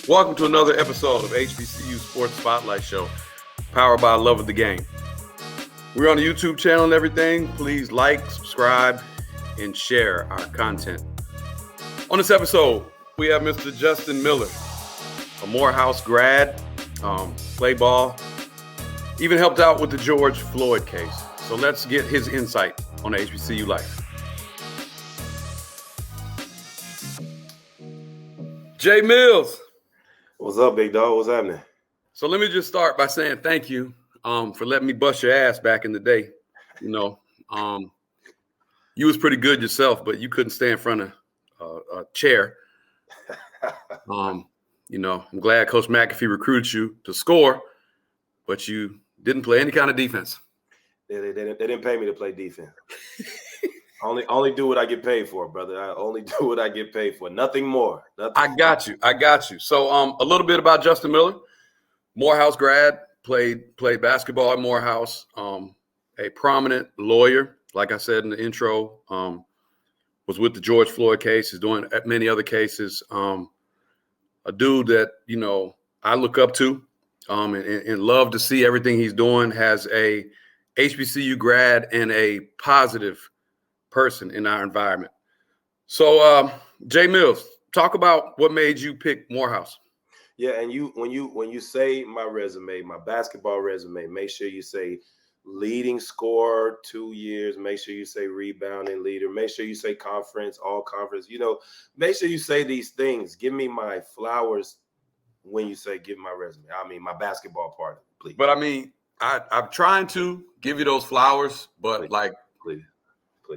Welcome to another episode of HBCU Sports Spotlight Show, powered by Love of the Game. We're on the YouTube channel and everything. Please like, subscribe, and share our content. On this episode, we have Mr. Justin Miller, a Morehouse grad, played ball, even helped out with the George Floyd case. So let's get his insight on HBCU life. Jay Mills. What's up, big dog? What's happening? So let me just start by saying thank you for letting me bust your ass back in the day. You know, you was pretty good yourself, but you couldn't stay in front of a chair. I'm glad Coach McAfee recruited you to score, but you didn't play any kind of defense. They didn't pay me to play defense. Only do what I get paid for, brother. I only do what I get paid for. Nothing more. Nothing. I got you. So a little bit about Justin Miller, Morehouse grad, played basketball at Morehouse, a prominent lawyer, like I said in the intro, was with the George Floyd case, is doing many other cases. A dude that, I look up to and love to see everything he's doing, has a HBCU grad and a positive person in our environment. So Jay Mills, talk about what made you pick Morehouse. Yeah, and when you say my resume, my basketball resume, make sure you say leading scorer 2 years, make sure you say rebounding leader, make sure you say conference, all conference, make sure you say these things. Give me my flowers when you say give my resume. I mean my basketball part, please. But I mean, I'm trying to give you those flowers, but please.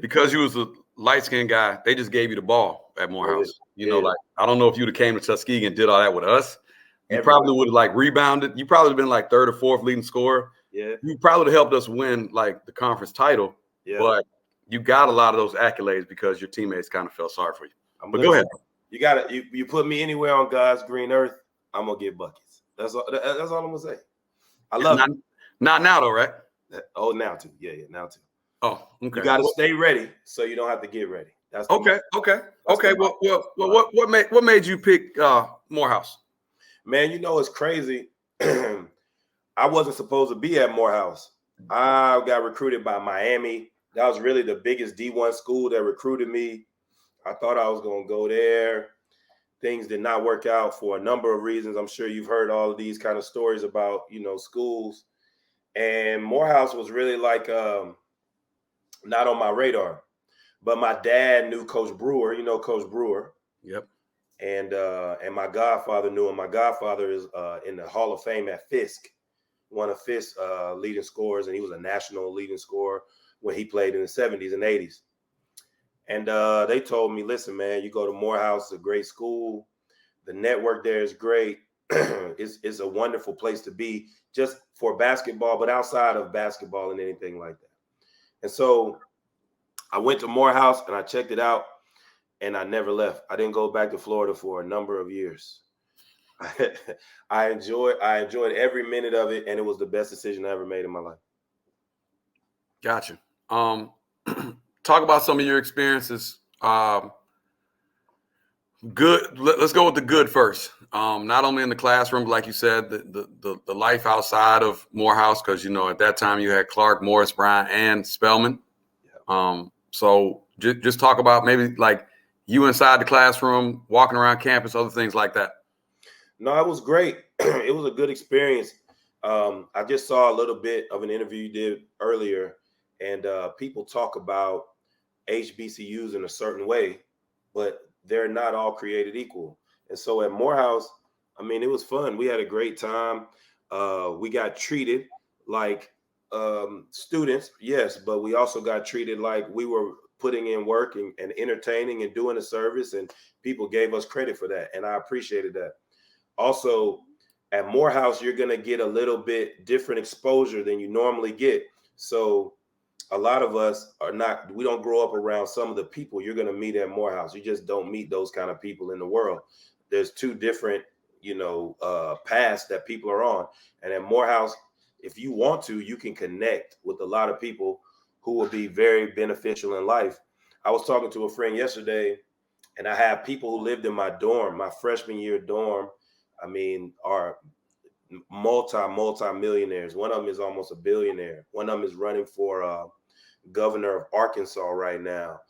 Because you was a light-skinned guy, they just gave you the ball at Morehouse. I don't know if you'd have came to Tuskegee and did all that with us. You probably would have rebounded. You probably would have been like third or fourth leading scorer. Yeah. You probably would have helped us win the conference title. Yeah. But you got a lot of those accolades because your teammates kind of felt sorry for you. But go ahead. You put me anywhere on God's green earth, I'm gonna get buckets. That's all I'm gonna say. I love it. Not now though, right? Oh, now too. Yeah, now too. Oh, okay. You got to stay ready so you don't have to get ready. That's okay. What made you pick Morehouse? Man, it's crazy. I wasn't supposed to be at Morehouse. I got recruited by Miami. That was really the biggest D1 school that recruited me. I thought I was going to go there. Things did not work out for a number of reasons. I'm sure you've heard all of these kind of stories about, schools. And Morehouse was really not on my radar, but my dad knew Coach Brewer. Coach Brewer. Yep. And my godfather knew him. My godfather is in the Hall of Fame at Fisk, one of Fisk's leading scorers, and he was a national leading scorer when he played in the 70s and 80s. And they told me, listen, man, you go to Morehouse, it's a great school. The network there is great. It's a wonderful place to be just for basketball, but outside of basketball and anything like that. And so I went to Morehouse and I checked it out and I never left. I didn't go back to Florida for a number of years. I enjoyed every minute of it, and it was the best decision I ever made in my life. Gotcha. Talk about some of your experiences. Good. Let's go with the good first. Not only in the classroom, but like you said, the life outside of Morehouse, because at that time you had Clark, Morris, Bryant, and Spelman. Yeah. So just talk about maybe you inside the classroom, walking around campus, other things like that. No, it was great. It was a good experience. I just saw a little bit of an interview you did earlier, and people talk about HBCUs in a certain way, but they're not all created equal. And so at Morehouse, it was fun. We had a great time. We got treated like students, yes, but we also got treated like we were putting in work and entertaining and doing a service, and people gave us credit for that. And I appreciated that. Also, at Morehouse, you're going to get a little bit different exposure than you normally get. So a lot of us we don't grow up around some of the people you're going to meet at Morehouse. You just don't meet those kind of people in the world. There's two different, paths that people are on. And at Morehouse, if you want to, you can connect with a lot of people who will be very beneficial in life. I was talking to a friend yesterday, and I have people who lived in my dorm, my freshman year dorm. I mean, are multi-millionaires. One of them is almost a billionaire. One of them is running for governor of Arkansas right now.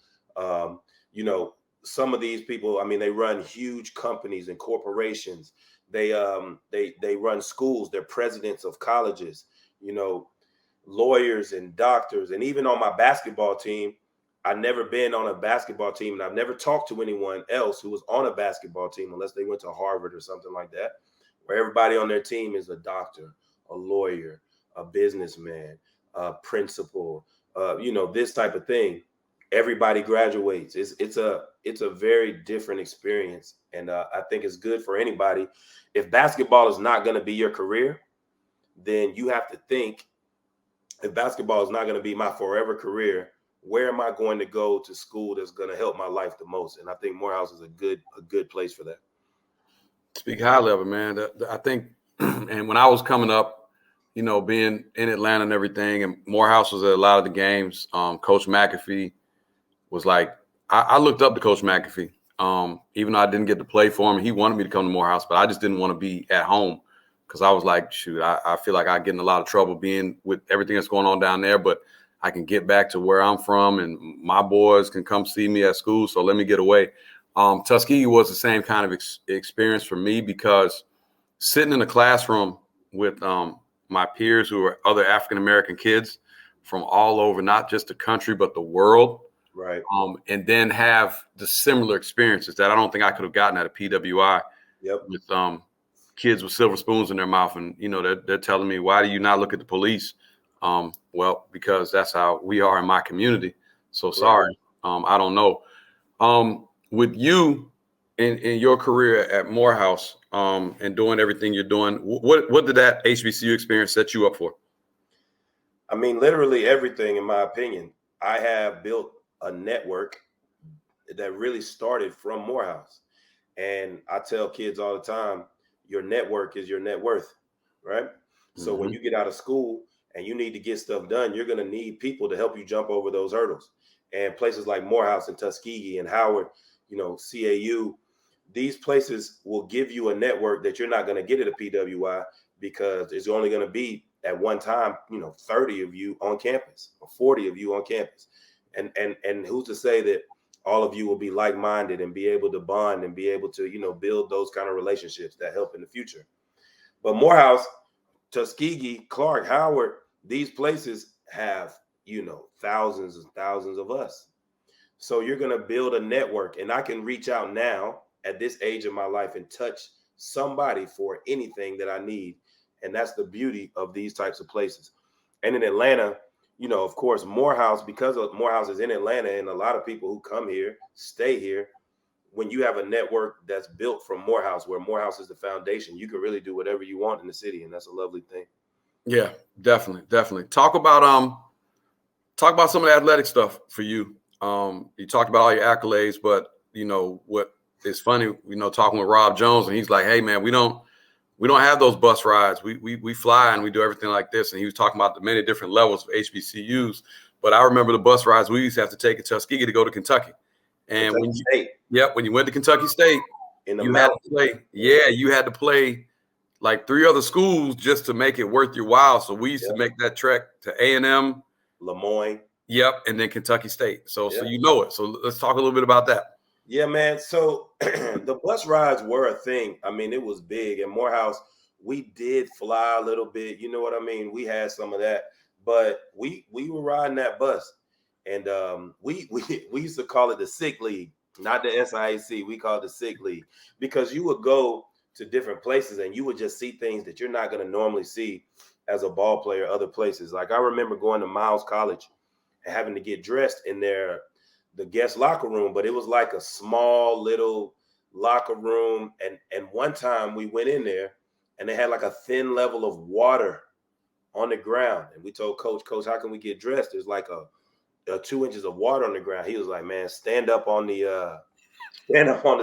You know, some of these people, I mean, they run huge companies and corporations. They run schools. They're presidents of colleges. You know, lawyers and doctors. And even on my basketball team, I've never been on a basketball team, and I've never talked to anyone else who was on a basketball team unless they went to Harvard or something like that, where everybody on their team is a doctor, a lawyer, a businessman, a principal, you know, this type of thing. Everybody graduates. It's a very different experience, and I think it's good for anybody. If basketball is not going to be your career, then you have to think, if basketball is not going to be my forever career, where am I going to go to school that's going to help my life the most? And I think Morehouse is a good place for that. Speak highly of it, man. I think, and when I was coming up, you know, being in Atlanta and everything, and Morehouse was at a lot of the games. Coach McAfee was like, I looked up to Coach McAfee. Even though I didn't get to play for him, he wanted me to come to Morehouse, but I just didn't want to be at home because I was like, shoot, I feel like I get in a lot of trouble being with everything that's going on down there, but I can get back to where I'm from and my boys can come see me at school. So let me get away. Tuskegee was the same kind of experience for me because sitting in a classroom with my peers who were other African-American kids from all over, not just the country, but the world. Right. And then have the similar experiences that I don't think I could have gotten at a PWI. Yep. With kids with silver spoons in their mouth. And, you know, they're telling me, why do you not look at the police? Well, because that's how we are in my community. So sorry. I don't know. With you in your career at Morehouse and doing everything you're doing, what did that HBCU experience set you up for? I mean, literally everything, in my opinion. I have built a network that really started from Morehouse. And I tell kids all the time, your network is your net worth, right? So when you get out of school and you need to get stuff done, you're going to need people to help you jump over those hurdles. And places like Morehouse and Tuskegee and Howard, you know, CAU, these places will give you a network that you're not going to get at a PWI because it's only going to be at one time, you know, 30 of you on campus or 40 of you on campus. And who's to say that all of you will be like-minded and be able to bond and be able to, you know, build those kind of relationships that help in the future. But Morehouse, Tuskegee, Clark, Howard, these places have, you know, thousands and thousands of us. So you're going to build a network, and I can reach out now at this age of my life and touch somebody for anything that I need. And that's the beauty of these types of places. And in Atlanta, you know, of course, Morehouse, because Morehouse is in Atlanta and a lot of people who come here stay here. When you have a network that's built from Morehouse, where Morehouse is the foundation, you can really do whatever you want in the city. And that's a lovely thing. Yeah, definitely. Talk about some of the athletic stuff for you. You talked about all your accolades, but you know what is funny, you know, talking with Rob Jones, and he's like, hey man, we don't have those bus rides. We fly and we do everything like this. And he was talking about the many different levels of HBCUs. But I remember the bus rides we used to have to take at Tuskegee to go to Kentucky. And when you went to Kentucky State, you had to play like 3 other schools just to make it worth your while. So we used to make that trek to A&M, Lemoyne. Yep, and then Kentucky State. So you know it. So let's talk a little bit about that. Yeah, man. So the bus rides were a thing. I mean, it was big. In Morehouse, we did fly a little bit. You know what I mean? We had some of that, but we were riding that bus, and we used to call it the sick league, not the SIAC. We called it the sick league because you would go to different places and you would just see things that you're not going to normally see as a ball player other places. Like I remember going to Miles College and having to get dressed in the guest locker room, but it was like a small little locker room. And one time we went in there and they had like a thin level of water on the ground. And we told Coach, how can we get dressed? There's like a 2 inches of water on the ground. He was like, man, stand up on the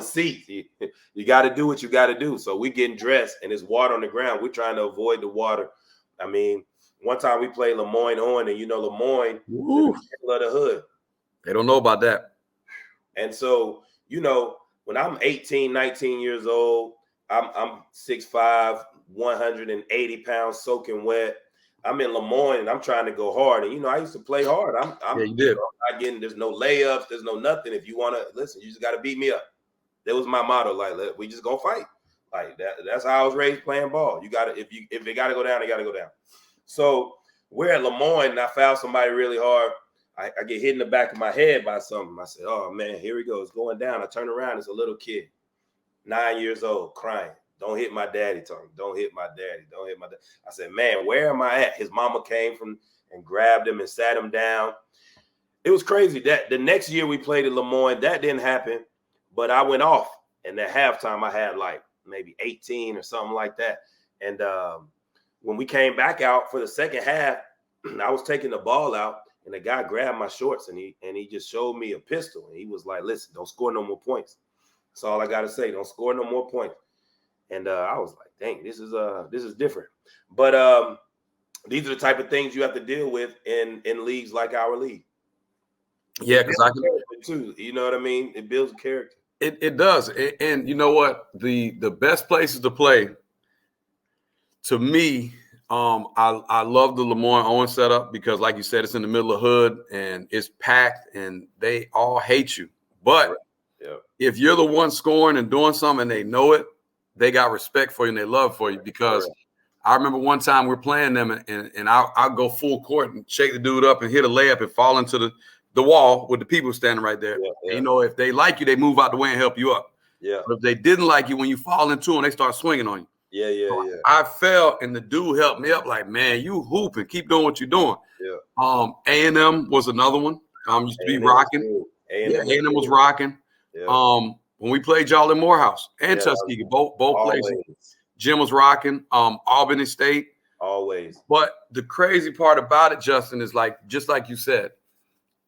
seat. You got to do what you got to do. So we getting dressed and there's water on the ground. We're trying to avoid the water. I mean, one time we played Lemoyne on, and you know Lemoyne, in the middle of the hood. They don't know about that. And so, you know, when I'm 18, 19 years old, I'm 6'5", 180 pounds, soaking wet. I'm in Lemoyne and I'm trying to go hard. And I used to play hard. I'm Yeah, you did. not getting. There's no layups. There's no nothing. If you want to listen, you just got to beat me up. That was my motto. Like, we just gonna fight. Like that. That's how I was raised playing ball. You got to if they got to go down, they got to go down. So we're at Lemoyne and I foul somebody really hard. I get hit in the back of my head by something. I said, "Oh man, here we go. It's going down." I turn around. It's a little kid, 9 years old, crying. "Don't hit my daddy, Tony. Don't hit my daddy. Don't hit my daddy." I said, "Man, where am I at?" His mama came from and grabbed him and sat him down. It was crazy. That the next year we played at Lemoyne, that didn't happen, but I went off. And at halftime, I had like maybe 18 or something like that. And when we came back out for the second half, I was taking the ball out, and the guy grabbed my shorts and he just showed me a pistol. And he was like, "Listen, don't score no more points. That's all I got to say. Don't score no more points." And I was like, "Dang, this is different." But these are the type of things you have to deal with in leagues like our league. Yeah, because I can too. You know what I mean? It builds character. It does. And you know what? The best places to play, to me, I love the Lemoyne Owen setup because, like you said, it's in the middle of the hood and it's packed and they all hate you. But if you're the one scoring and doing something and they know it, they got respect for you and they love for you. Because I remember one time we're playing them and I'll go full court and shake the dude up and hit a layup and fall into the wall with the people standing right there. And, if they like you, they move out the way and help you up. But if they didn't like you, when you fall into them, they start swinging on you. So I fell and the dude helped me up like, "Man, you hooping. Keep doing what you're doing." A&M was another one. Used to be rocking. A&M was rocking. When we played y'all in Morehouse and Tuskegee, both places, Jim was rocking. Albany State. Always. But the crazy part about it, Justin, is like, just like you said,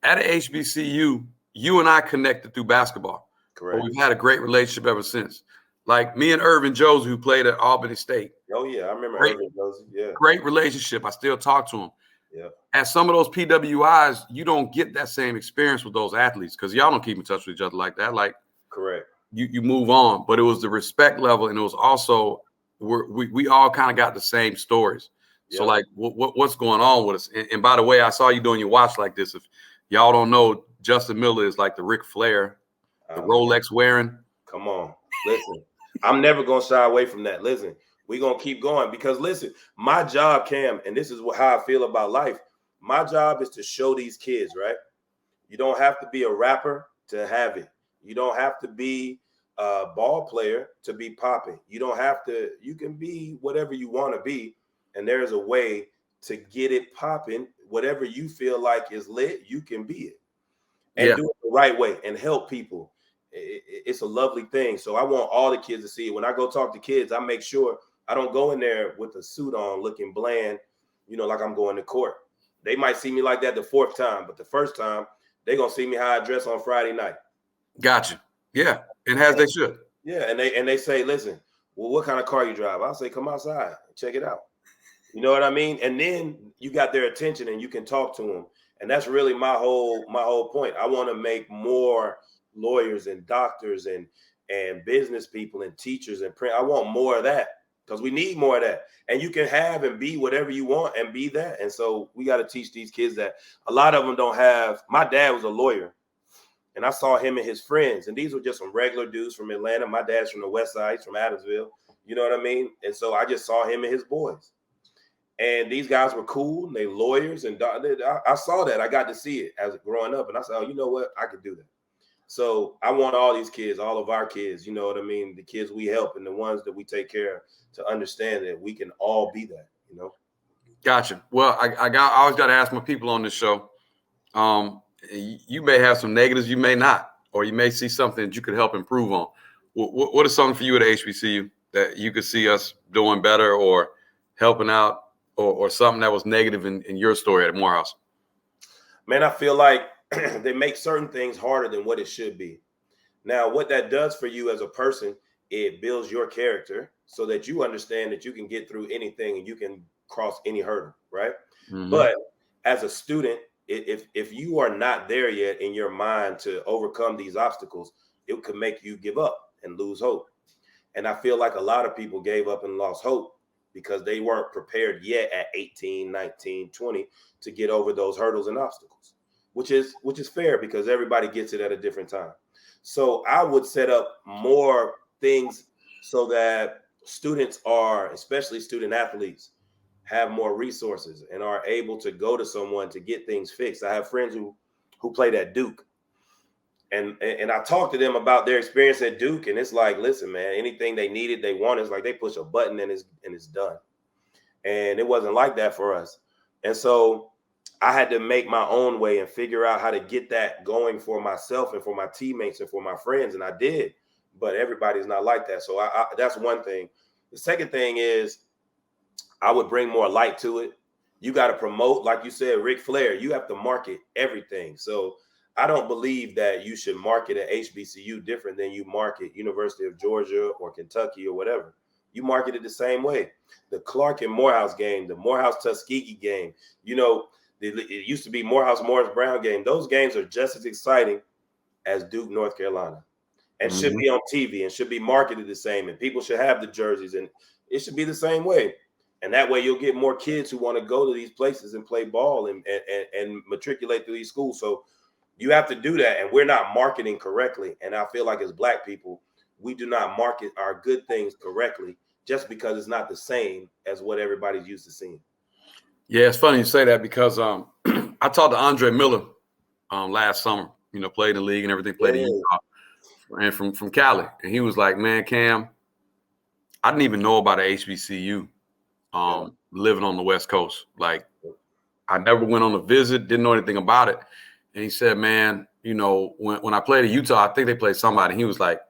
at a HBCU, you and I connected through basketball. Correct. But we've had a great relationship ever since. Like me and Irvin Josie, who played at Albany State. Oh, yeah. I remember Irvin Josie. Yeah. Great relationship. I still talk to him. Yeah. At some of those PWIs, you don't get that same experience with those athletes because y'all don't keep in touch with each other like that. Like, correct. You move on. But it was the respect level, and it was also we all kind of got the same stories. So, like, what's going on with us? And by the way, I saw you doing your watch like this. If y'all don't know, Justin Miller is like the Ric Flair, the Rolex wearing. Come on. Listen, I'm never going to shy away from that. Listen, we're going to keep going because, listen, my job, Cam, and this is how I feel about life. My job is to show these kids, right? You don't have to be a rapper to have it. You don't have to be a ball player to be popping. You don't have to. You can be whatever you want to be. And there's a way to get it popping. Whatever you feel like is lit, you can be it. And do it the right way and help people. It's a lovely thing. So I want all the kids to see it. When I go talk to kids, I make sure I don't go in there with a suit on looking bland, like I'm going to court. They might see me like that the fourth time, but the first time, they're going to see me how I dress on Friday night. Gotcha. Yeah. And as they should. Yeah. And they say, "Listen, well, what kind of car you drive?" I'll say, "Come outside and check it out." You know what I mean? And then you got their attention and you can talk to them. And that's really my whole point. I want to make more lawyers and doctors and business people and teachers and print. I want more of that because we need more of that. And you can have and be whatever you want and be that. And so we got to teach these kids that. A lot of them don't have. My dad was a lawyer. And I saw him and his friends. And these were just some regular dudes from Atlanta. My dad's from the West Side. He's from Adamsville. You know what I mean? And so I just saw him and his boys. And these guys were cool, and they lawyers, and I saw that. I got to see it as growing up, and I said, "Oh, you know what? I could do that." So I want all these kids, all of our kids, you know what I mean, the kids we help and the ones that we take care of, to understand that we can all be that, Gotcha. Well, I always got to ask my people on this show. You may have some negatives, you may not, or you may see something that you could help improve on. What is something for you at HBCU that you could see us doing better or helping out? Or something that was negative in your story at Morehouse? Man, I feel like they make certain things harder than what it should be. Now, what that does for you as a person, it builds your character so that you understand that you can get through anything and you can cross any hurdle, right? Mm-hmm. But as a student, if you are not there yet in your mind to overcome these obstacles, it could make you give up and lose hope. And I feel like a lot of people gave up and lost hope because they weren't prepared yet at 18, 19, 20 to get over those hurdles and obstacles, which is fair because everybody gets it at a different time. So I would set up more things so that students are, especially student athletes, have more resources and are able to go to someone to get things fixed. I have friends who played at Duke, and I talked to them about their experience at Duke, and it's like, listen, man, anything they needed, they wanted, it's like they push a button and it's done. And it wasn't like that for us. And so I had to make my own way and figure out how to get that going for myself and for my teammates and for my friends, and I did. But everybody's not like that. So that's one thing. The second thing is I would bring more light to it. You got to promote, like you said, Ric Flair. You have to market everything. So I don't believe that you should market at HBCU different than you market University of Georgia or Kentucky or whatever. You market it the same way. The Clark and Morehouse game, the Morehouse Tuskegee game, it used to be Morehouse Morris Brown game. Those games are just as exciting as Duke, North Carolina, and should be on TV and should be marketed the same. And people should have the jerseys, and it should be the same way. And that way you'll get more kids who want to go to these places and play ball and matriculate through these schools. So you have to do that. And we're not marketing correctly. And I feel like as Black people, we do not market our good things correctly just because it's not the same as what everybody's used to seeing. Yeah, it's funny you say that because I talked to Andre Miller last summer, played in the league and everything, played in Utah and from Cali. And he was like, man, Cam, I didn't even know about a HBCU living on the West Coast. Like, I never went on a visit, didn't know anything about it. And he said, man, when I played at Utah, I think they played somebody. He was like,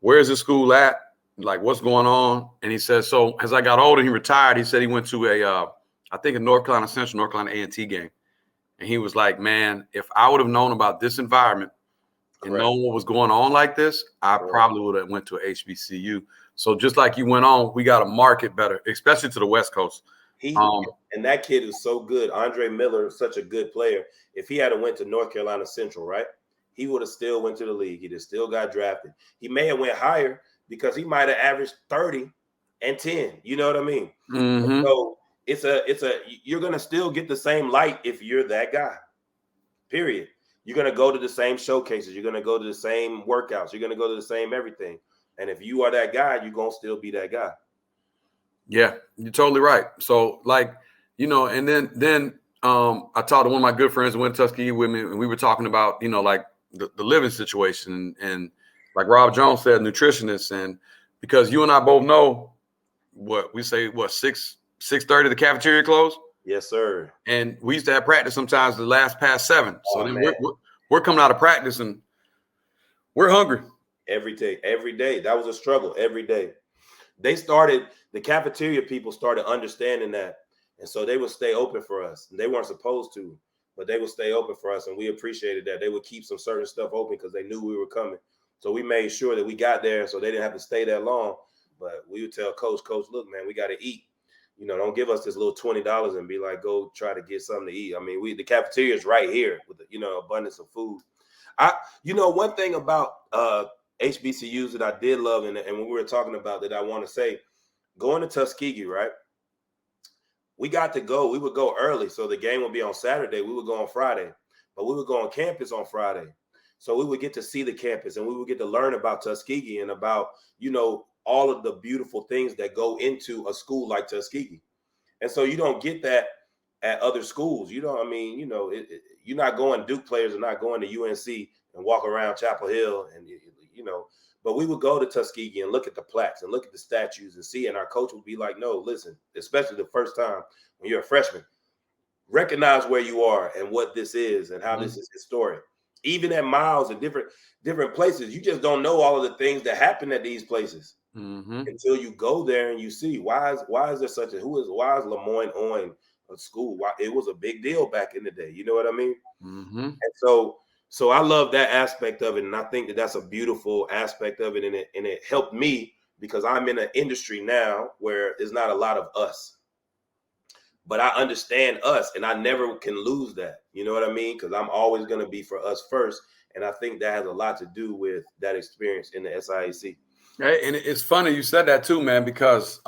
where's the school at? Like, what's going on? And he said, so as I got older, he retired. He said he went to I think a North Carolina Central, North Carolina A&T game. And he was like, man, if I would have known about this environment and known what was going on like this, I probably would have went to a HBCU. So just like you went on, we got to market better, especially to the West Coast. And that kid is so good. Andre Miller is such a good player. If he had went to North Carolina Central, right, he would have still went to the league. He'd have still got drafted. He may have went higher because he might have averaged 30 and 10. You know what I mean? Mm-hmm. So you're going to still get the same light if you're that guy, period. You're going to go to the same showcases. You're going to go to the same workouts. You're going to go to the same everything. And if you are that guy, you're going to still be that guy. Yeah, you're totally right. So and then I talked to one of my good friends who went to Tuskegee with me, and we were talking about, like the living situation and like Rob Jones said, nutritionists. And because you and I both know what we say, 6:30 the cafeteria closed? Yes, sir. And we used to have practice sometimes the last past 7. So then we're coming out of practice and we're hungry. Every day. That was a struggle every day. The cafeteria people started understanding that. And so they would stay open for us. They weren't supposed to, but they would stay open for us. And we appreciated that. They would keep some certain stuff open because they knew we were coming. So we made sure that we got there so they didn't have to stay that long. But we would tell Coach, look, man, we got to eat. Don't give us this little $20 and be like, go try to get something to eat. I mean, the cafeteria is right here with abundance of food. One thing about HBCUs that I did love, and when we were talking about that, I want to say, going to Tuskegee, right? We got to go. We would go early, so the game would be on Saturday. We would go on Friday, but we would go on campus on Friday. So we would get to see the campus, and we would get to learn about Tuskegee and about, all of the beautiful things that go into a school like Tuskegee. And so you don't get that at other schools. You're not going, Duke players are not going to UNC and walk around Chapel Hill and, but we would go to Tuskegee and look at the plaques and look at the statues and see, and our coach would be like, no, listen, especially the first time when you're a freshman, recognize where you are and what this is and how this is historic. Even at Miles and different places, you just don't know all of the things that happen at these places until you go there and you see why is there why is Lemoyne on a school? Why it was a big deal back in the day. You know what I mean? And so I love that aspect of it, and I think that that's a beautiful aspect of it, and it helped me because I'm in an industry now where there's not a lot of us. But I understand us, and I never can lose that. You know what I mean? Because I'm always going to be for us first. And I think that has a lot to do with that experience in the SIAC. Hey, and it's funny you said that too, man, because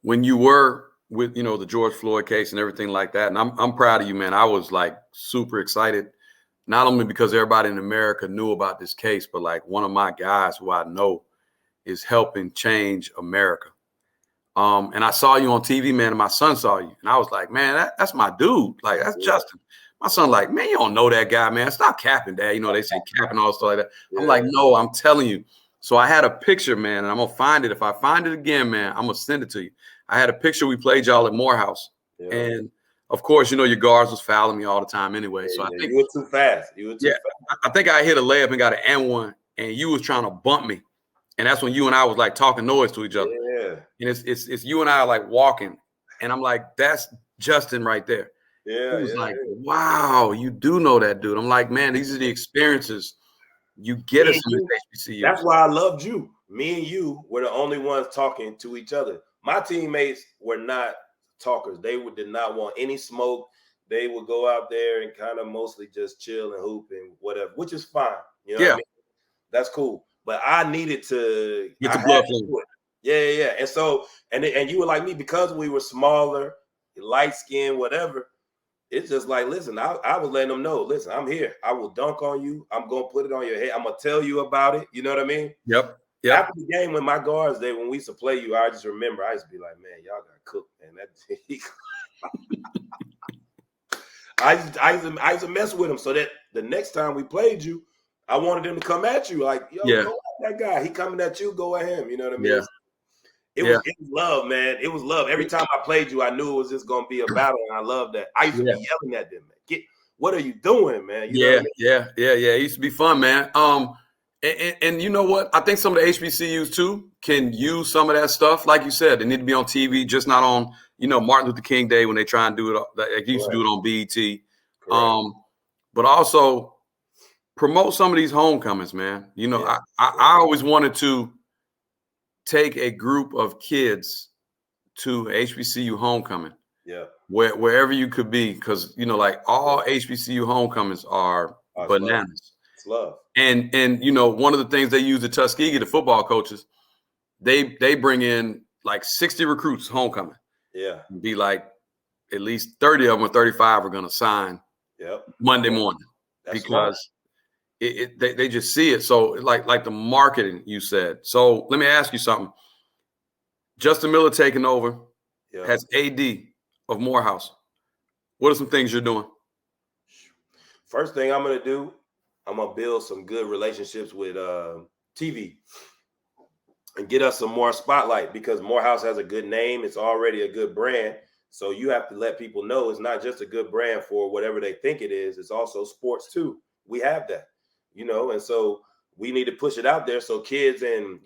when you were with, the George Floyd case and everything like that, and I'm proud of you, man. I was like super excited, not only because everybody in America knew about this case, but like one of my guys who I know is helping change America. And I saw you on TV, man, and my son saw you. And I was like, man, that's my dude. Like, that's Justin. My son, like, man, you don't know that guy, man. Stop capping, Dad. They say capping all stuff like that. Yeah. I'm like, no, I'm telling you. So I had a picture, man, and I'm going to find it. If I find it again, man, I'm going to send it to you. I had a picture we played y'all at Morehouse. Yeah. And, of course, your guards was fouling me all the time anyway. So I think you were too fast. Fast. I think I hit a layup and got an and-one, and you was trying to bump me. And that's when you and I was like talking noise to each other. Yeah. And it's you and I like walking. And I'm like, that's Justin right there. Yeah. He was like, wow, you do know that dude. I'm like, man, these are the experiences you get us in this HBCU. That's why I loved you. Me and you were the only ones talking to each other. My teammates were not talkers. They did not want any smoke. They would go out there and kind of mostly just chill and hoop and whatever, which is fine. You know what I mean? That's cool. But I needed to get the blood flow. Yeah. And so, and you were like me, because we were smaller, light skinned, whatever. It's just like, listen, I was letting them know, listen, I'm here. I will dunk on you. I'm going to put it on your head. I'm going to tell you about it. You know what I mean? Yep. After the game, when my guards, when we used to play you, I just remember, I used to be like, man, y'all got cooked, man. I used to mess with him so that the next time we played you, I wanted them to come at you. Like, yo, go at that guy. He coming at you, go at him. You know what I mean? Yeah. It was love, man. It was love. Every time I played you, I knew it was just going to be a battle, and I loved that. I used to be yelling at them, man. What are you doing, man? You know what I mean? It used to be fun, man. And you know what? I think some of the HBCUs too can use some of that stuff. Like you said, they need to be on TV, just not on, Martin Luther King Day when they try and do it. They used to do it on BET. But also promote some of these homecomings, man. I always wanted to take a group of kids to HBCU homecoming. Yeah. Wherever you could be, because like all HBCU homecomings are bananas. It's love. And one of the things they use at Tuskegee, the football coaches, they bring in like 60 recruits homecoming. Yeah. Be like at least 30 of them or 35 are going to sign Monday morning. That's because they just see it. So like the marketing you said. So let me ask you something. Justin Miller taking over has AD of Morehouse. What are some things you're doing? First thing I'm going to do, I'm going to build some good relationships with TV and get us some more spotlight, because Morehouse has a good name. It's already a good brand. So you have to let people know it's not just a good brand for whatever they think it is. It's also sports too. We have that, and so we need to push it out there so kids in,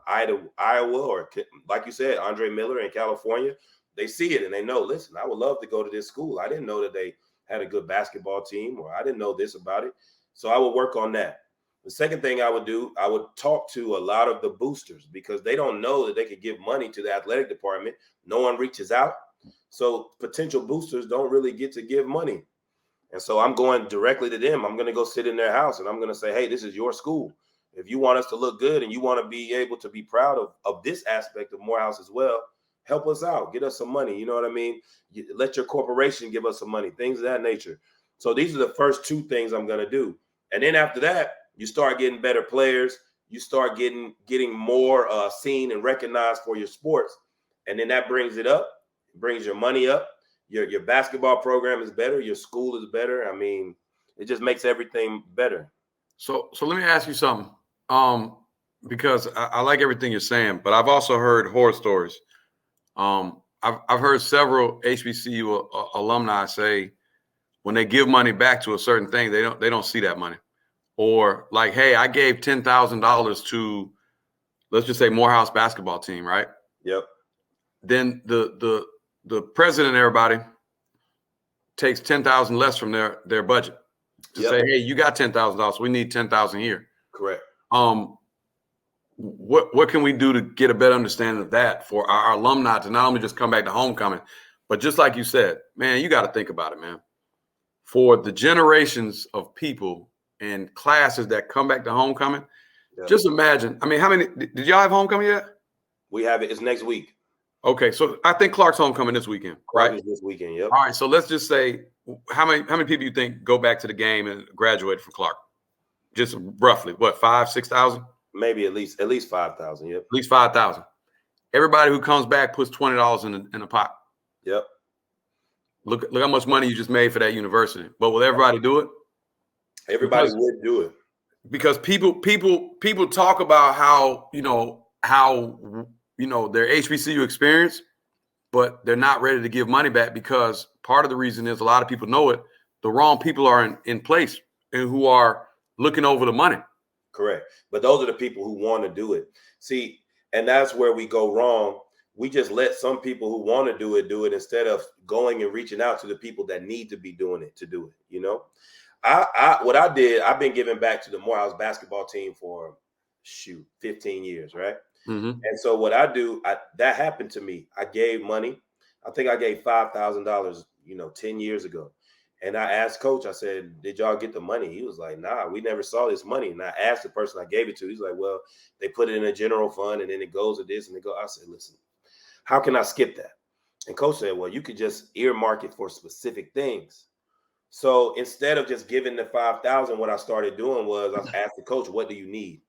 Iowa, or like you said, Andre Miller in California, they see it and they know, listen, I would love to go to this school. I didn't know that they had a good basketball team, or I didn't know this about it. So I would work on that. The second thing I would do, I would talk to a lot of the boosters, because they don't know that they could give money to the athletic department. No one reaches out. So potential boosters don't really get to give money. And so I'm going directly to them. I'm going to go sit in their house and I'm going to say, hey, this is your school. If you want us to look good and you want to be able to be proud of this aspect of Morehouse as well, help us out. Get us some money. You know what I mean? Let your corporation give us some money, things of that nature. So these are the first two things I'm going to do. And then after that, you start getting better players. You start getting more seen and recognized for your sports. And then that brings it up, brings your money up. Your basketball program is better. Your school is better. I mean, it just makes everything better. So let me ask you something, because I like everything you're saying, but I've also heard horror stories. I've heard several HBCU alumni say when they give money back to a certain thing, they don't see that money. Or like, hey, I gave $10,000 to, let's just say, Morehouse basketball team, right? Yep. Then the president and everybody takes $10,000 less from their budget to say, hey, you got $10,000, so we need $10,000 here. Correct. What can we do to get a better understanding of that for our alumni to not only just come back to homecoming, but just like you said, man, you got to think about it, man. For the generations of people and classes that come back to homecoming, Just imagine. I mean, how many did y'all have homecoming yet? We have it. It's next week. Okay, so I think Clark's homecoming this weekend, Clark right? is this weekend. Yep. All right, so let's just say how many people you think go back to the game and graduate from Clark? Just roughly, what, 5,000-6,000? Maybe at least 5,000. Yep. At least 5,000. Everybody who comes back puts $20 in a pot. Yep. Look how much money you just made for that university. But will everybody do it? Everybody would do it. Because people talk about how their HBCU experience, but they're not ready to give money back because part of the reason is a lot of people know it. The wrong people are in place and who are looking over the money. Correct. But those are the people who want to do it. See, and that's where we go wrong. We just let some people who want to do it instead of going and reaching out to the people that need to be doing it to do it. You know, what I did, I've been giving back to the Morehouse basketball team for 15 years, right? Mm-hmm. And so what I do, that happened to me. I gave money. I think I gave $5,000, 10 years ago. And I asked Coach, I said, did y'all get the money? He was like, nah, we never saw this money. And I asked the person I gave it to, he's like, well, they put it in a general fund and then it goes to this and it goes. I said, listen, how can I skip that? And Coach said, well, you could just earmark it for specific things. So instead of just giving the 5,000, what I started doing was I asked the coach, what do you need?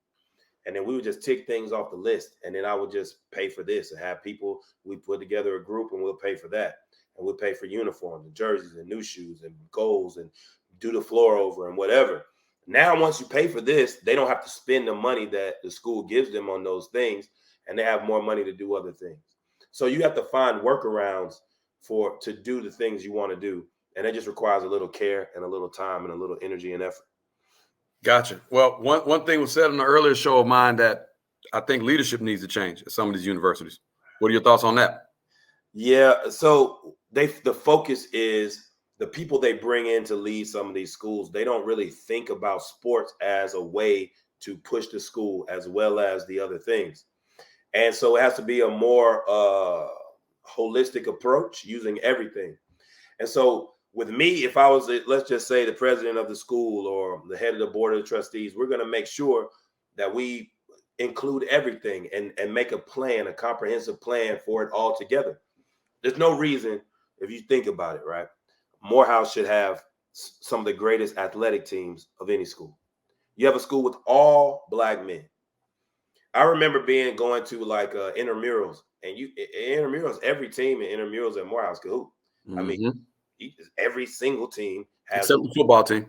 And then we would just tick things off the list. And then I would just pay for this and have people, we put together a group and we'll pay for that. And we'll pay for uniforms and jerseys and new shoes and goals and do the floor over and whatever. Now, once you pay for this, they don't have to spend the money that the school gives them on those things. And they have more money to do other things. So you have to find workarounds to do the things you want to do. And it just requires a little care and a little time and a little energy and effort. Gotcha. Well, one thing was said on the earlier show of mine that I think leadership needs to change at some of these universities. What are your thoughts on that? Yeah. So the focus is the people they bring in to lead some of these schools. They don't really think about sports as a way to push the school as well as the other things. And so it has to be a more holistic approach using everything. And so with me, if I was, let's just say, the president of the school or the head of the board of the trustees, we're going to make sure that we include everything and make a plan, a comprehensive plan for it all together. There's no reason, if you think about it, right? Morehouse should have some of the greatest athletic teams of any school. You have a school with all Black men. I remember going to like intramurals, and intramurals, every team in intramurals at Morehouse could hoop. Mm-hmm. I mean, every single team has except the football team.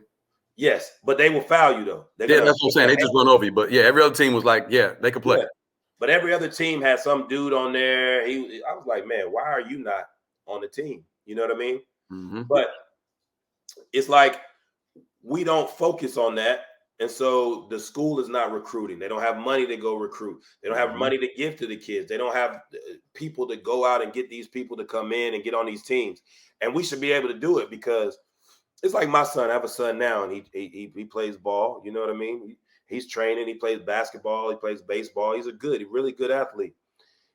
Yes, but they will foul you though. Yeah, that's what I'm saying. They just run over you. But yeah, every other team was like, yeah, they could play. Yeah. But every other team had some dude on there. I was like, man, why are you not on the team? You know what I mean? Mm-hmm. But it's like we don't focus on that. And so the school is not recruiting. They don't have money to go recruit. They don't have money to give to the kids. They don't have people to go out and get these people to come in and get on these teams. And we should be able to do it because it's like my son. I have a son now, and he plays ball. You know what I mean? He's training. He plays basketball. He plays baseball. He's a really good athlete.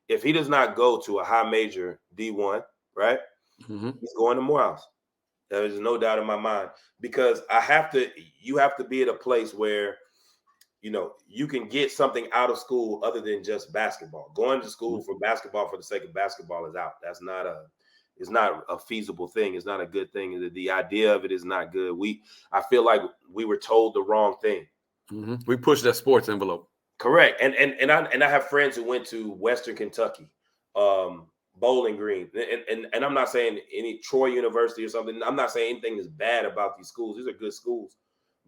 If he does not go to a high major D1, right, he's going to Morehouse. There's no doubt in my mind because you have to be at a place where, you can get something out of school other than just basketball. Going to school for basketball for the sake of basketball is out. It's not a feasible thing. It's not a good thing. The idea of it is not good. I feel like we were told the wrong thing. Mm-hmm. We pushed that sports envelope. Correct. And I have friends who went to Western Kentucky, Bowling Green, and I'm not saying any Troy University or something. I'm not saying anything is bad about these schools. These are good schools,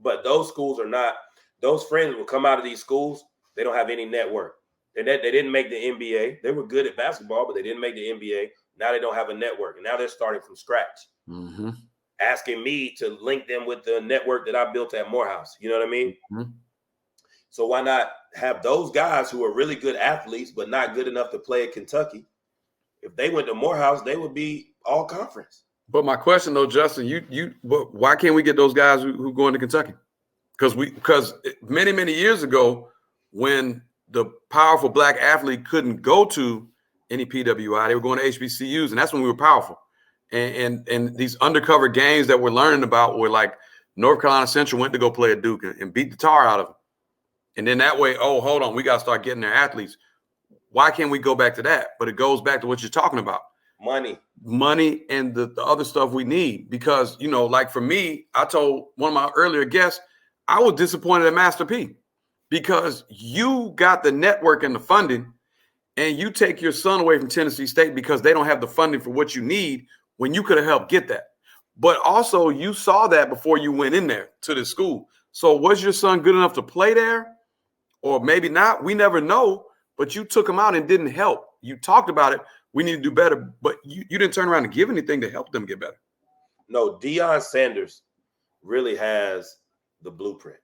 but those schools are not. Those friends will come out of these schools. They don't have any network. They didn't make the NBA. They were good at basketball, but they didn't make the NBA. Now they don't have a network, and now they're starting from scratch, asking me to link them with the network that I built at Morehouse. You know what I mean? Mm-hmm. So why not have those guys who are really good athletes but not good enough to play at Kentucky? If they went to Morehouse, they would be all conference. But my question, though, Justin, why can't we get those guys who go into Kentucky? Because many, many years ago, when the powerful Black athlete couldn't go to any PWI, they were going to HBCUs, and that's when we were powerful. And these undercover games that we're learning about were like North Carolina Central went to go play at Duke and beat the tar out of them. And then that way, oh, hold on, we got to start getting their athletes. Why can't we go back to that? But it goes back to what you're talking about. Money and the other stuff we need. Because, like for me, I told one of my earlier guests, I was disappointed at Master P because you got the network and the funding and you take your son away from Tennessee State because they don't have the funding for what you need when you could have helped get that. But also you saw that before you went in there to the school. So was your son good enough to play there? Or maybe not. We never know. But you took him out and didn't help. You talked about it. We need to do better. But you didn't turn around and give anything to help them get better. No, Deion Sanders really has the blueprint.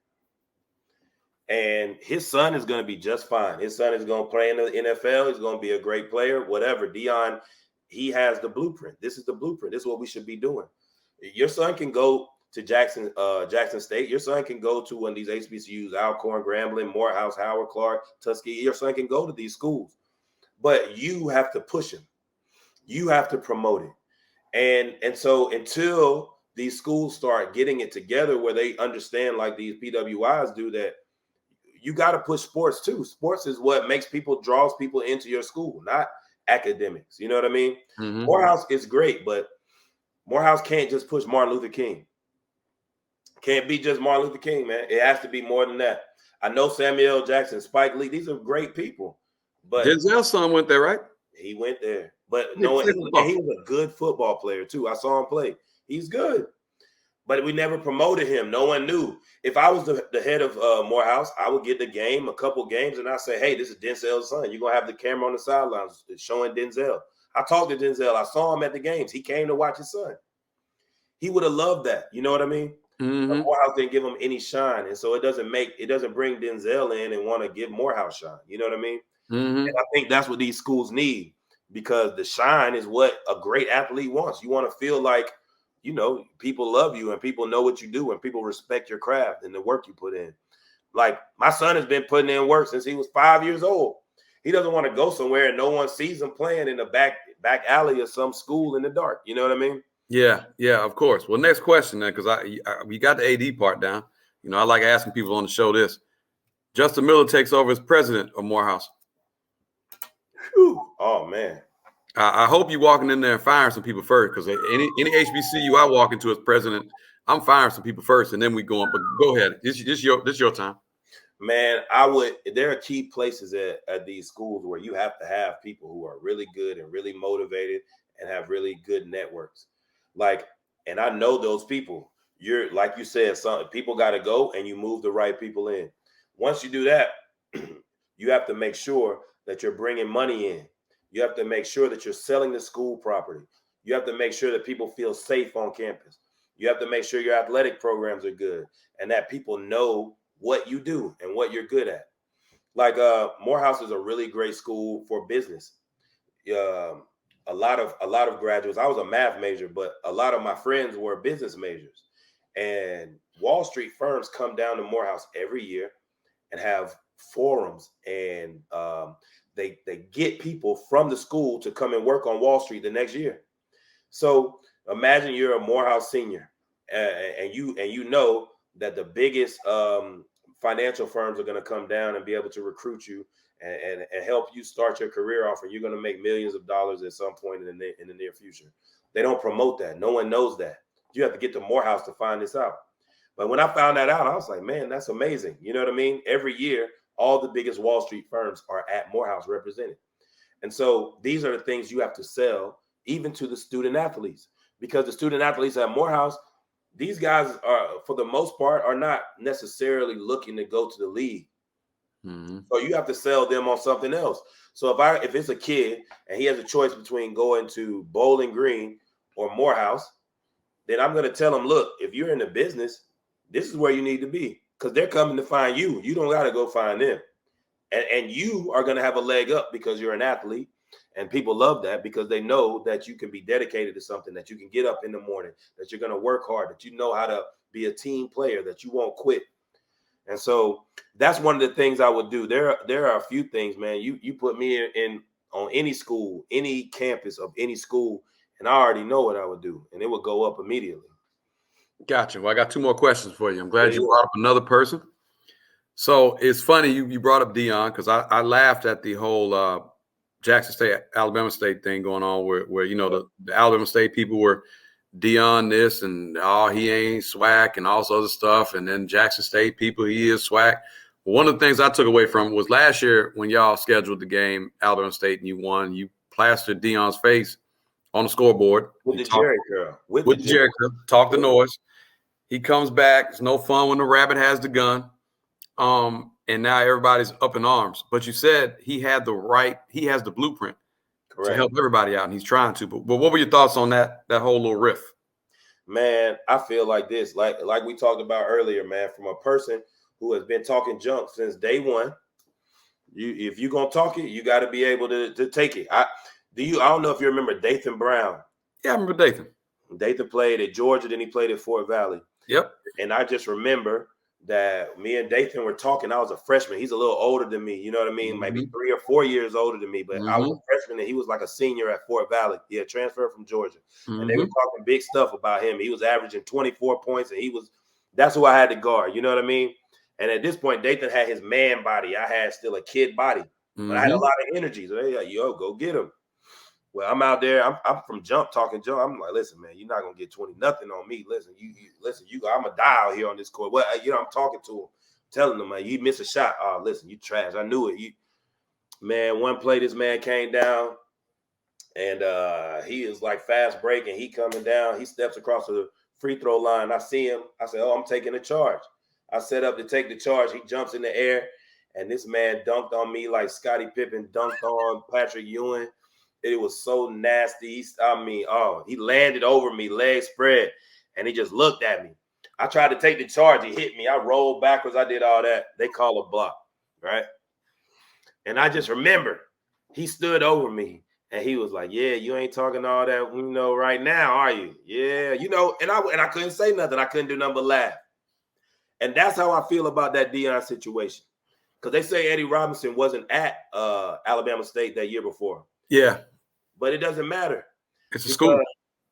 And his son is going to be just fine. His son is going to play in the NFL. He's going to be a great player, whatever. Deion, he has the blueprint. This is the blueprint. This is what we should be doing. Your son can go to Jackson State. Your son can go to one of these HBCUs, Alcorn, Grambling, Morehouse, Howard, Clark, Tuskegee. Your son can go to these schools. But you have to push him. You have to promote it. And so until these schools start getting it together where they understand, like these PWIs do, that you got to push sports too. Sports is what draws people into your school, not academics. You know what I mean? Mm-hmm. Morehouse is great, but Morehouse can't just push Martin Luther King. Can't be just Martin Luther King, man. It has to be more than that. I know Samuel L. Jackson, Spike Lee, these are great people. But Denzel's son went there, right? He went there. But he was a good football player too. I saw him play. He's good. But we never promoted him. No one knew. If I was the head of Morehouse, I would get a couple games, and I say, hey, this is Denzel's son. You're going to have the camera on the sidelines showing Denzel. I talked to Denzel. I saw him at the games. He came to watch his son. He would have loved that. You know what I mean? Mm-hmm. Morehouse didn't give him any shine. And so it doesn't bring Denzel in and want to give Morehouse shine. You know what I mean? Mm-hmm. And I think that's what these schools need, because the shine is what a great athlete wants. You want to feel like, people love you and people know what you do and people respect your craft and the work you put in. Like my son has been putting in work since he was 5 years old. He doesn't want to go somewhere and no one sees him playing in the back alley of some school in the dark. You know what I mean? Yeah, of course. Well, next question then, because we got the AD part down. I like asking people on the show this. Justin Miller takes over as president of Morehouse. Whew. Oh, man. I hope you're walking in there and firing some people first, because any HBCU I walk into as president, I'm firing some people first, and then we go on. But go ahead. This your time. Man, there are key places at these schools where you have to have people who are really good and really motivated and have really good networks. And I know those people. You're, like you said, people got to go and you move the right people in. Once you do that, you have to make sure that you're bringing money in. You have to make sure that you're selling the school property. You have to make sure that people feel safe on campus. You have to make sure your athletic programs are good and that people know what you do and what you're good at. Morehouse is a really great school for business. A lot of graduates. I was a math major, but a lot of my friends were business majors. And Wall Street firms come down to Morehouse every year and have forums, and they get people from the school to come and work on Wall Street the next year. So imagine you're a Morehouse senior, and you know that the biggest financial firms are going to come down and be able to recruit you and help you start your career off, and you're going to make millions of dollars at some point in the near future. They don't promote that. No one knows that. You have to get to Morehouse to find this out. But when I found that out, I was like, man, that's amazing. You know what I mean? Every year, all the biggest Wall Street firms are at Morehouse represented. And so these are the things you have to sell even to the student athletes, because the student athletes at Morehouse, these guys are, for the most part, are not necessarily looking to go to the league. Mm-hmm. So you have to sell them on something else. So if it's a kid and he has a choice between going to Bowling Green or Morehouse, then I'm going to tell him, look, if you're in the business, this is where you need to be, because they're coming to find you. You don't got to go find them. And you are going to have a leg up because you're an athlete. And people love that because they know that you can be dedicated to something, that you can get up in the morning, that you're going to work hard, that you know how to be a team player, that you won't quit. And so that's one of the things I would do. There are a few things, man. You put me in on any school, any campus of any school, and I already know what I would do, and it would go up immediately. Gotcha. Well, I got two more questions for you. I'm glad you brought up another person. So it's funny you brought up Dion because I laughed at the whole Jackson State, Alabama State thing going on where you know the Alabama State people were Dion this and he ain't swag and all this other stuff, and then Jackson State people he is swag. One of the things I took away from it was last year when y'all scheduled the game Alabama State and you won, you plastered Dion's face on the scoreboard with the Jerry curl, with the Jerry curl, talk the noise. He comes back. It's no fun when the rabbit has the gun. And now everybody's up in arms. But you said he has the blueprint to help everybody out, and he's trying to. But what were your thoughts on that whole little riff? Man, I feel like this, like we talked about earlier, man, from a person who has been talking junk since day one. If you're gonna talk it, you got to be able to take it. I don't know if you remember Dathan Brown. Yeah, I remember Dathan. Dathan played at Georgia, then he played at Fort Valley. Yep. And I just remember that me and Dathan were talking. I was a freshman. He's a little older than me. You know what I mean? Mm-hmm. Maybe 3 or 4 years older than me. But I was a freshman and he was like a senior at Fort Valley. He had transferred from Georgia. Mm-hmm. And they were talking big stuff about him. He was averaging 24 points and that's who I had to guard. You know what I mean? And at this point, Dathan had his man body. I had still a kid body. But I had a lot of energy. So they like, yo, go get him. Well, I'm out there. I'm from jump talking jump. I'm like, listen, man, you're not gonna get 20 nothing on me. Listen, I'm a dial here on this court. Well, I'm talking to him, telling him, man, you miss a shot. Oh, listen, you trash. I knew it. Man, one play, this man came down, and he is like fast breaking. He coming down. He steps across the free throw line. I see him. I said, I'm taking the charge. I set up to take the charge. He jumps in the air, and this man dunked on me like Scottie Pippen dunked on Patrick Ewing. It was so nasty. He landed over me, leg spread, and he just looked at me. I tried to take the charge. He hit me. I rolled backwards. I did all that. They call a block, right? And I just remember he stood over me, and he was like, yeah, you ain't talking all that, right now, are you? Yeah, and I couldn't say nothing. I couldn't do nothing but laugh. And that's how I feel about that Dion situation. Because they say Eddie Robinson wasn't at Alabama State that year before. Yeah. But it doesn't matter. It's a school.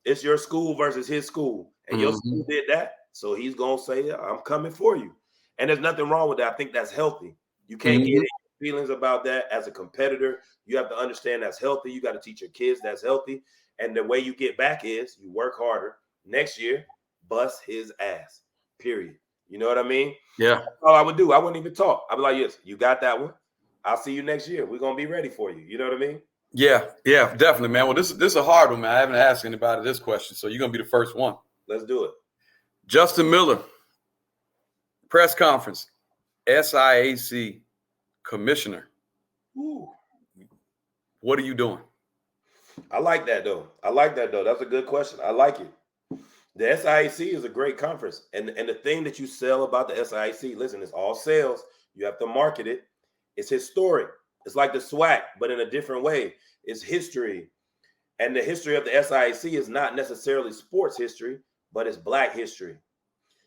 It's your school versus his school. And your school did that. So he's going to say, I'm coming for you. And there's nothing wrong with that. I think that's healthy. You can't get feelings about that as a competitor. You have to understand that's healthy. You got to teach your kids that's healthy. And the way you get back is you work harder. Next year, bust his ass. Period. You know what I mean? Yeah. That's all I would do. I wouldn't even talk. I'd be like, yes, you got that one. I'll see you next year. We're going to be ready for you. You know what I mean? Yeah, definitely, man. Well, this is a hard one, man. I haven't asked anybody this question, so you're going to be the first one. Let's do it. Justin Miller, press conference, SIAC commissioner. Ooh. What are you doing? I like that, though. That's a good question. I like it. The SIAC is a great conference. And the thing that you sell about the SIAC, listen, it's all sales. You have to market it. It's historic. It's like the SWAC, but in a different way. It's history. And the history of the SIAC is not necessarily sports history, but it's Black history.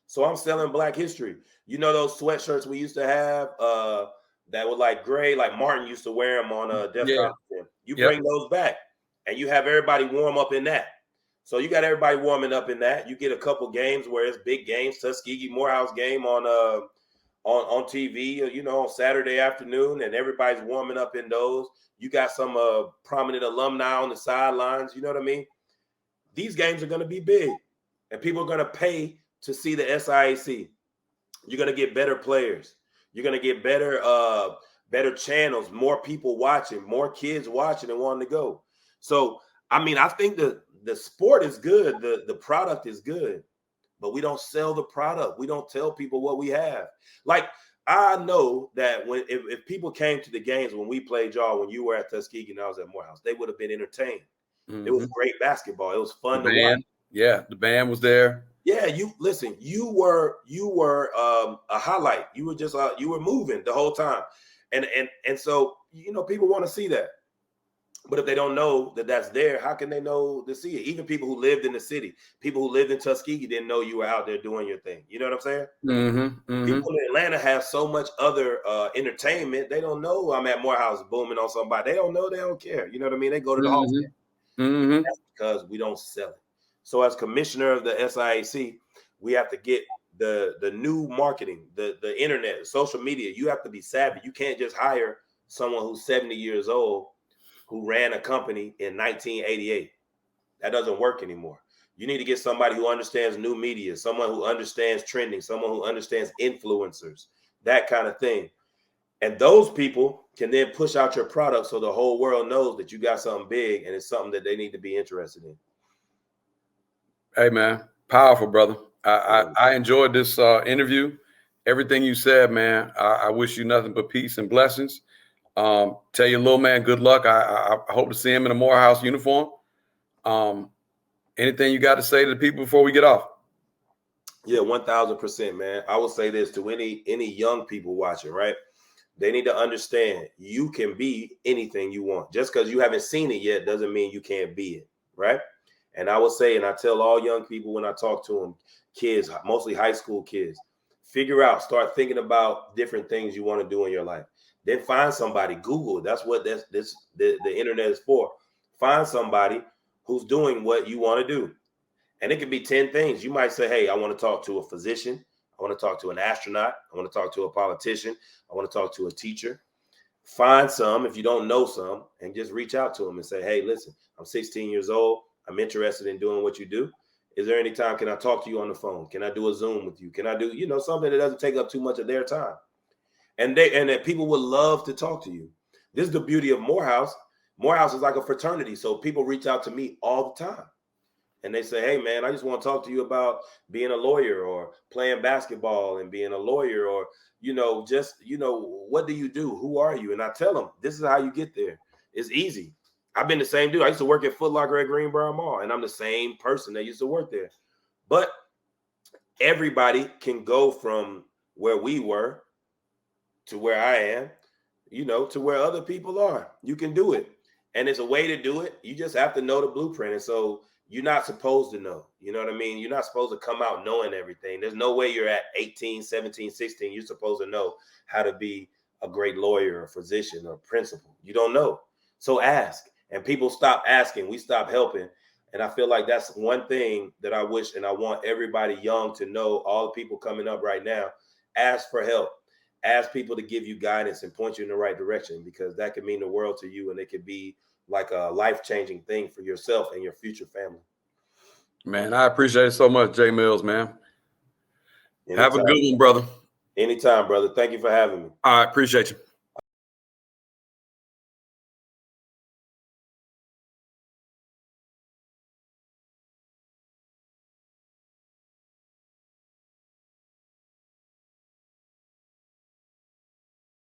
So I'm selling Black history. You know those sweatshirts we used to have that were like gray, like Martin used to wear them on a desktop. Yeah. You bring those back, and you have everybody warm up in that. So you got everybody warming up in that. You get a couple games where it's big games, Tuskegee Morehouse game on TV, on Saturday afternoon, and everybody's warming up in those. You got some prominent alumni on the sidelines. You know what I mean? These games are going to be big, and people are going to pay to see the SIAC. You're going to get better players. You're going to get better channels, more people watching, more kids watching and wanting to go. So, I think the sport is good. The product is good. But we don't sell the product. We don't tell people what we have. Like, I know that if people came to the games when we played y'all, when you were at Tuskegee and I was at Morehouse, they would have been entertained. It was great basketball. It was fun to watch. Yeah, the band was there. Yeah, you were a highlight. You were just you were moving the whole time, and so people want to see that. But if they don't know that that's there, how can they know to see it? Even people who lived in the city, people who lived in Tuskegee didn't know you were out there doing your thing. You know what I'm saying? People in Atlanta have so much other entertainment. They don't know I'm at Morehouse booming on somebody. They don't know. They don't care. You know what I mean? They go to the hall. That's because we don't sell it. So as commissioner of the SIAC, we have to get the new marketing, the internet, social media. You have to be savvy. You can't just hire someone who's 70 years old who ran a company in 1988. That doesn't work anymore. You need to get somebody who understands new media, someone who understands trending, someone who understands influencers, that kind of thing. And those people can then push out your product so the whole world knows that you got something big and it's something that they need to be interested in. Hey, man, powerful, brother. I enjoyed this interview. Everything you said, man. I wish you nothing but peace and blessings. Tell your little man good luck. I hope to see him in a Morehouse uniform. Anything you got to say to the people before we get off? Yeah, 1000%, man. I will say this to any young people watching, right? They need to understand you can be anything you want. Just because you haven't seen it yet doesn't mean you can't be it, right? And I will say, and I tell all young people when I talk to them, kids, mostly high school kids, figure out, start thinking about different things you want to do in your life. Then find somebody, Google. That's what the internet is for. Find somebody who's doing what you want to do. And it could be 10 things. You might say, hey, I want to talk to a physician. I want to talk to an astronaut. I want to talk to a politician. I want to talk to a teacher. Find some, if you don't know some, and just reach out to them and say, hey, listen, I'm 16 years old. I'm interested in doing what you do. Is there any time, can I talk to you on the phone? Can I do a Zoom with you? Can I do, something that doesn't take up too much of their time? And that people would love to talk to you. This is the beauty of Morehouse. Morehouse is like a fraternity. So people reach out to me all the time. And they say, hey, man, I just want to talk to you about being a lawyer or playing basketball and being a lawyer or, what do you do? Who are you? And I tell them, this is how you get there. It's easy. I've been the same dude. I used to work at Foot Locker at Greenbrier Mall, and I'm the same person that used to work there. But everybody can go from where we were to where I am, to where other people are. You can do it. And it's a way to do it. You just have to know the blueprint. And so you're not supposed to know. You know what I mean? You're not supposed to come out knowing everything. There's no way you're at 18, 17, 16. You're supposed to know how to be a great lawyer, a physician, or principal. You don't know. So ask. And people stop asking. We stop helping. And I feel like that's one thing that I wish and I want everybody young to know, all the people coming up right now, ask for help. Ask people to give you guidance and point you in the right direction, because that could mean the world to you and it could be like a life-changing thing for yourself and your future family. Man, I appreciate it so much, Jay Mills, man. Anytime. Have a good one, brother. Anytime, brother. Thank you for having me. I appreciate you.